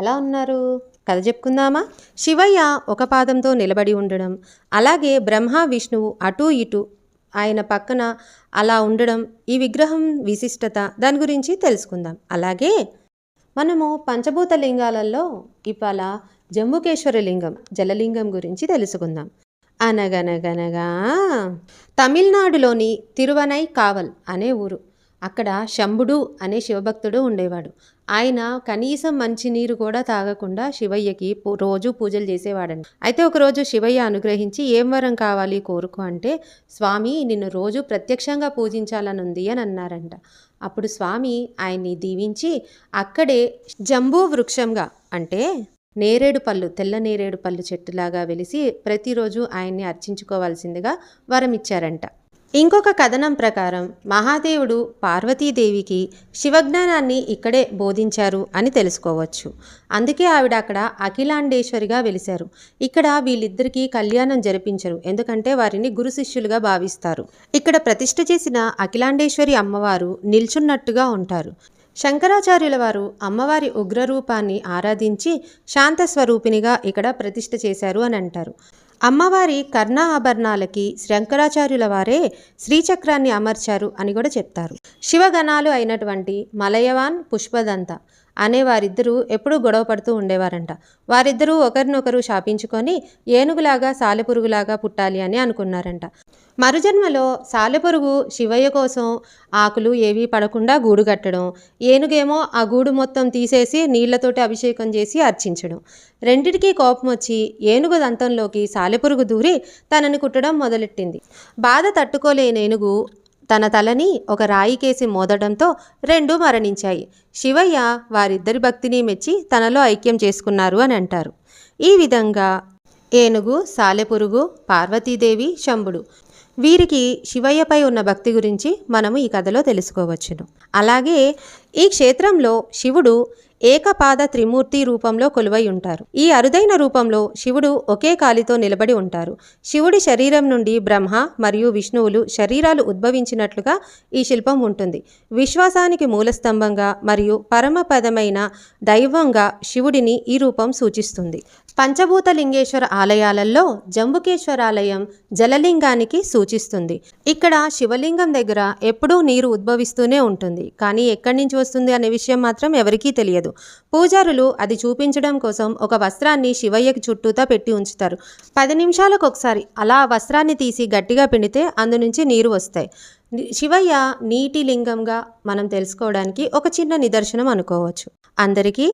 ఎలా ఉన్నారు? కథ చెప్పుకుందామా? శివయ్య ఒక పాదంతో నిలబడి ఉండడం, అలాగే బ్రహ్మ విష్ణువు అటూ ఇటూ ఆయన పక్కన అలా ఉండడం, ఈ విగ్రహం విశిష్టత దాని గురించి తెలుసుకుందాం. అలాగే మనము పంచభూత లింగాలలో ఇవాళ జంబుకేశ్వర లింగం జలలింగం గురించి తెలుసుకుందాం. అనగనగనగా తమిళనాడులోని తిరువనై కావల్ అనే ఊరు. అక్కడ శంభుడు అనే శివభక్తుడు ఉండేవాడు. ఆయన కనీసం మంచినీరు కూడా తాగకుండా శివయ్యకి రోజు పూజలు చేసేవాడండి. అయితే ఒకరోజు శివయ్య అనుగ్రహించి ఏం వరం కావాలి కోరుకో అంటే, స్వామి నిన్ను రోజు ప్రత్యక్షంగా పూజించాలని ఉంది అని అన్నారంట. అప్పుడు స్వామి ఆయన్ని దీవించి అక్కడే జంబూ వృక్షంగా అంటే నేరేడు పళ్ళు, తెల్ల నేరేడు పళ్ళు చెట్టులాగా వెలిసి ప్రతిరోజు ఆయన్ని అర్చించుకోవాల్సిందిగా వరం ఇచ్చారంట. ఇంకొక కథనం ప్రకారం మహాదేవుడు పార్వతీదేవికి శివజ్ఞానాన్ని ఇక్కడే బోధించారు అని తెలుసుకోవచ్చు. అందుకే ఆవిడ అక్కడ అఖిలాండేశ్వరిగా వెలిశారు. ఇక్కడ వీళ్ళిద్దరికీ కళ్యాణం జరిపించరు, ఎందుకంటే వారిని గురు శిష్యులుగా భావిస్తారు. ఇక్కడ ప్రతిష్ఠ చేసిన అఖిలాండేశ్వరి అమ్మవారు నిల్చున్నట్టుగా ఉంటారు. శంకరాచార్యుల వారు అమ్మవారి ఉగ్రరూపాన్ని ఆరాధించి శాంతస్వరూపినిగా ఇక్కడ ప్రతిష్ఠ చేశారు అని అంటారు. అమ్మవారి కర్ణ ఆభరణాలకి శంకరాచార్యుల వారే శ్రీచక్రాన్ని అమర్చారు అని కూడా చెప్తారు. శివగణాలు అయినటువంటి మలయవాన్ పుష్పదంత అనే వారిద్దరూ ఎప్పుడూ గొడవ పడుతూ ఉండేవారంట. వారిద్దరూ ఒకరినొకరు శాపించుకొని ఏనుగులాగా సాలెపురుగులాగా పుట్టాలి అని అనుకున్నారంట. మరుజన్మలో సాలెపురుగు శివయ్య కోసం ఆకులు ఏవీ పడకుండా గూడు కట్టడం, ఏనుగేమో ఆ గూడు మొత్తం తీసేసి నీళ్లతోటి అభిషేకం చేసి అర్చించడం. రెండిటికీ కోపం వచ్చి ఏనుగు దంతంలోకి సాలెపురుగు దూరి తనని కుట్టడం మొదలెట్టింది. బాధ తట్టుకోలేని ఏనుగు తన తలని ఒక రాయికేసి మోదడంతో రెండూ మరణించాయి. శివయ్య వారిద్దరి భక్తిని మెచ్చి తనలో ఐక్యం చేసుకున్నారు అని అంటారు. ఈ విధంగా ఏనుగు, సాలెపురుగు, పార్వతీదేవి, శంభుడు వీరికి శివయ్యపై ఉన్న భక్తి గురించి మనము ఈ కథలో తెలుసుకోవచ్చును. అలాగే ఈ క్షేత్రంలో శివుడు ఏకపాద త్రిమూర్తి రూపంలో కొలువై ఉంటారు. ఈ అరుదైన రూపంలో శివుడు ఒకే కాలితో నిలబడి ఉంటారు. శివుడి శరీరం నుండి బ్రహ్మ మరియు విష్ణువులు శరీరాలు ఉద్భవించినట్లుగా ఈ శిల్పం ఉంటుంది. విశ్వాసానికి మూలస్తంభంగా మరియు పరమపదమైన దైవంగా శివుడిని ఈ రూపం సూచిస్తుంది. పంచభూత లింగేశ్వర ఆలయాలలో జంబుకేశ్వరాలయం జలలింగానికి సూచిస్తుంది. ఇక్కడ శివలింగం దగ్గర ఎప్పుడూ నీరు ఉద్భవిస్తూనే ఉంటుంది, కానీ ఎక్కడి నుంచి వస్తుంది అనే విషయం మాత్రం ఎవరికీ తెలియదు. పూజారులు అది చూపించడం కోసం ఒక వస్త్రాన్ని శివయ్యకి చుట్టూతా పెట్టి ఉంచుతారు. 10 నిమిషాలకు ఒకసారి అలా వస్త్రాన్ని తీసి గట్టిగా పిండితే అందు నుంచి నీరు వస్తాయి. శివయ్య నీటి లింగంగా మనం తెలుసుకోవడానికి ఒక చిన్న నిదర్శనం అనుకోవచ్చు. అందరికీ